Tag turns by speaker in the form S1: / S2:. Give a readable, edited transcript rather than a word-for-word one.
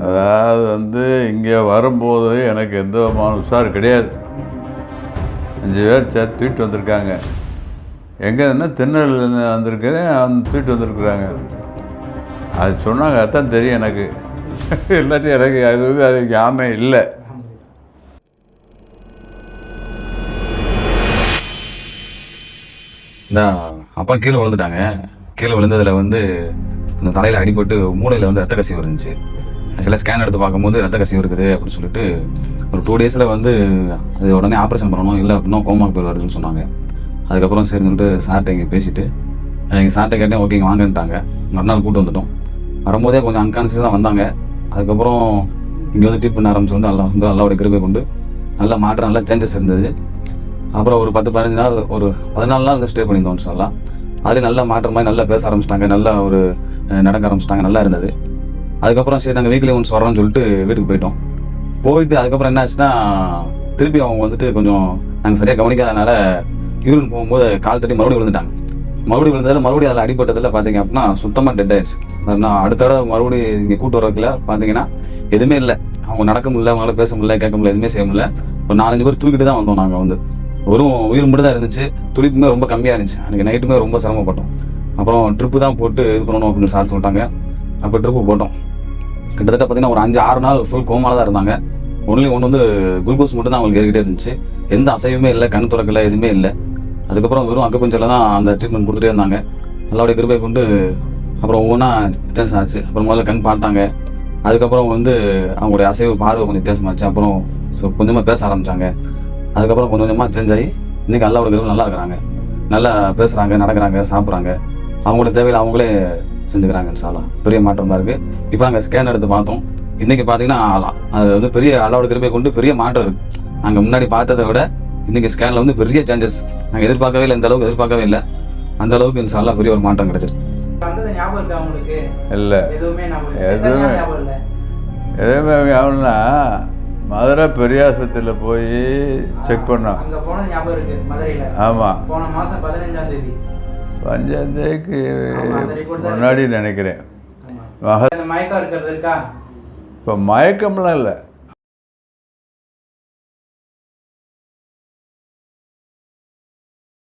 S1: அதாவது வந்து இங்கே வரும்போது எனக்கு எந்த விதமான உஷார் கிடையாது. 5 பேர் சேர்த்து தூக்கிட்டு வந்திருக்காங்க. எங்கேன்னா திருநெல்வேலியிலேருந்து வந்திருக்கிறேன், தூக்கிட்டு வந்திருக்குறாங்க. அது சொன்னாங்க, அதுதான் தெரியும் எனக்கு. இல்லாட்டி எனக்கு அது ஞாபகம் இல்லை.
S2: இந்த அப்பா கீழே விழுந்துட்டாங்க. கீழே விழுந்ததில் வந்து கொஞ்சம் தலையில் அடிபட்டு மூளையில் வந்து ரத்த கசிவு இருந்துச்சு. ஆக்சுவலாக ஸ்கேன் எடுத்து பார்க்கும்போது ரத்த கசிவு இருக்குது அப்படின்னு சொல்லிட்டு ஒரு 2 டேஸில் வந்து அது உடனே ஆப்ரேஷன் பண்ணணும், இல்லை அப்படின்னா கோமாக்கு போய் வருதுன்னு சொன்னாங்க. அதுக்கப்புறம் சரி சொல்லிட்டு சார்கிட்ட இங்கே பேசிவிட்டு எங்கள் சார்கிட்ட கேட்டேன், ஓகே இங்கே வாங்கன்ட்டாங்க. மறுநாள் கூப்பிட்டு வந்துட்டோம். வரும்போதே கொஞ்சம் அன்கான்சியஸாக வந்தாங்க. அதுக்கப்புறம் இங்கே வந்து ட்ரீட் பண்ண ஆரம்பிச்சு வந்து நல்லாவுடைய கிருபை கொண்டு நல்ல மாற்றம், நல்ல சேஞ்சஸ் இருந்தது. அப்புறம் ஒரு 10-15 நாள், ஒரு 14 நாள் வந்து ஸ்டே பண்ணியிருந்தோம் சொல்லலாம். அதுலேயே நல்ல மாற்றமாக நல்லா பேச ஆரம்பிச்சிட்டாங்க, நல்லா ஒரு நடக்க ஆரம்பிச்சிட்டாங்க, நல்லா இருந்தது. அதுக்கப்புறம் சரி நாங்கள் வீக்லி ஒன்ஸ் வரோம்னு சொல்லிட்டு வீட்டுக்கு போயிட்டு அதுக்கப்புறம் என்ன ஆச்சுன்னா, திருப்பி அவங்க வந்துட்டு கொஞ்சம் நாங்கள் சரியாக கவனிக்காதனால யூரின் போகும்போது கால் தட்டி மறுபடியும் விழுந்ததில் மறுபடியும் அதில் அடிபட்டதில் பார்த்தீங்க அப்படின்னா சுத்தமாக டெட் ஆயிடுச்சு. நான் அடுத்த தடவை மறுபடியும் இங்கே கூட்டு வரதுல பார்த்தீங்கன்னா எதுவுமே இல்லை. அவங்க நடக்க முடியல, அவங்களால பேச முடியல, கேட்க முடியல, எதுவுமே செய்ய முடியல. ஒரு 4-5 பேர் தூக்கிட்டு தான் வந்தோம். நாங்கள் வந்து வெறும் உயிர் மட்டும் தான் இருந்துச்சு, துடிப்புமே ரொம்ப கம்மியாக இருந்துச்சு. அன்றைக்கி நைட்டுமே ரொம்ப சிரமப்பட்டோம். அப்புறம் ட்ரிப்பு தான் போட்டு இது பண்ணணும் அப்படின்னு சார் சொல்லிட்டாங்க. அப்போ ட்ரிப்பு போட்டோம். கிட்டத்தட்ட பார்த்தீங்கன்னா ஒரு 5-6 நாள் ஃபுல் கோமால தான் இருந்தாங்க. ஒன்று வந்து குளுக்கோஸ் மட்டும் தான் அவங்களுக்கு ஏறிக்கிட்டே இருந்துச்சு. எந்த அசைவுமே இல்லை, கண் துறக்கலை, எதுவுமே இல்லை. அதுக்கப்புறம் வெறும் அக்குபஞ்சரில் தான் அந்த ட்ரீட்மெண்ட் கொடுத்துட்டே இருந்தாங்க. நல்லாவுடைய கிருபை கொண்டு அப்புறம் ஒவ்வொன்றா வித்தியாசம் ஆச்சு. அப்புறம் முதல்ல கண் பார்த்தாங்க. அதுக்கப்புறம் வந்து அவங்களுடைய அசைவு பார்வை கொஞ்சம் வித்தியாசமாச்சு. அப்புறம் கொஞ்சமாக பேச ஆரம்பித்தாங்க. அதுக்கப்புறம் கொஞ்சம் கொஞ்சமாக சேஞ்ச் ஆகி இன்றைக்கி அல்லாவோட கிருபை நல்லா இருக்கிறாங்க, நல்லா பேசுகிறாங்க, நடக்கிறாங்க, சாப்பிட்றாங்க, அவங்களோட தேவையில் அவங்களே செஞ்சுக்கிறாங்க. சாலா பெரிய மாற்றம் தான் இருக்குது. இப்போ நாங்கள் ஸ்கேன் எடுத்து பார்த்தோம். இன்றைக்கி பார்த்தீங்கன்னா அது வந்து பெரிய அல்லாவோட கிருபை கொண்டு பெரிய மாற்றம் இருக்குது. நாங்கள் முன்னாடி பார்த்ததை விட இன்றைக்கி ஸ்கேனில் வந்து பெரிய சேஞ்சஸ் நாங்கள் எதிர்பார்க்கவே இல்லை. இந்த அளவுக்கு எதிர்பார்க்கவே இல்லை. அந்த அளவுக்கு இந்த சாலா பெரிய ஒரு மாற்றம் கிடைச்சிருக்கு.
S1: இல்லை, எதுவுமே ஞாபகம்னா மதுரை பெரிய ஆஸ்பத்திரியில் போய் செக் பண்ணோம். ஆமாம், 15ஆம் தேதிக்கு முன்னாடி நினைக்கிறேன். இப்போ மயக்கம்லாம் இல்லை.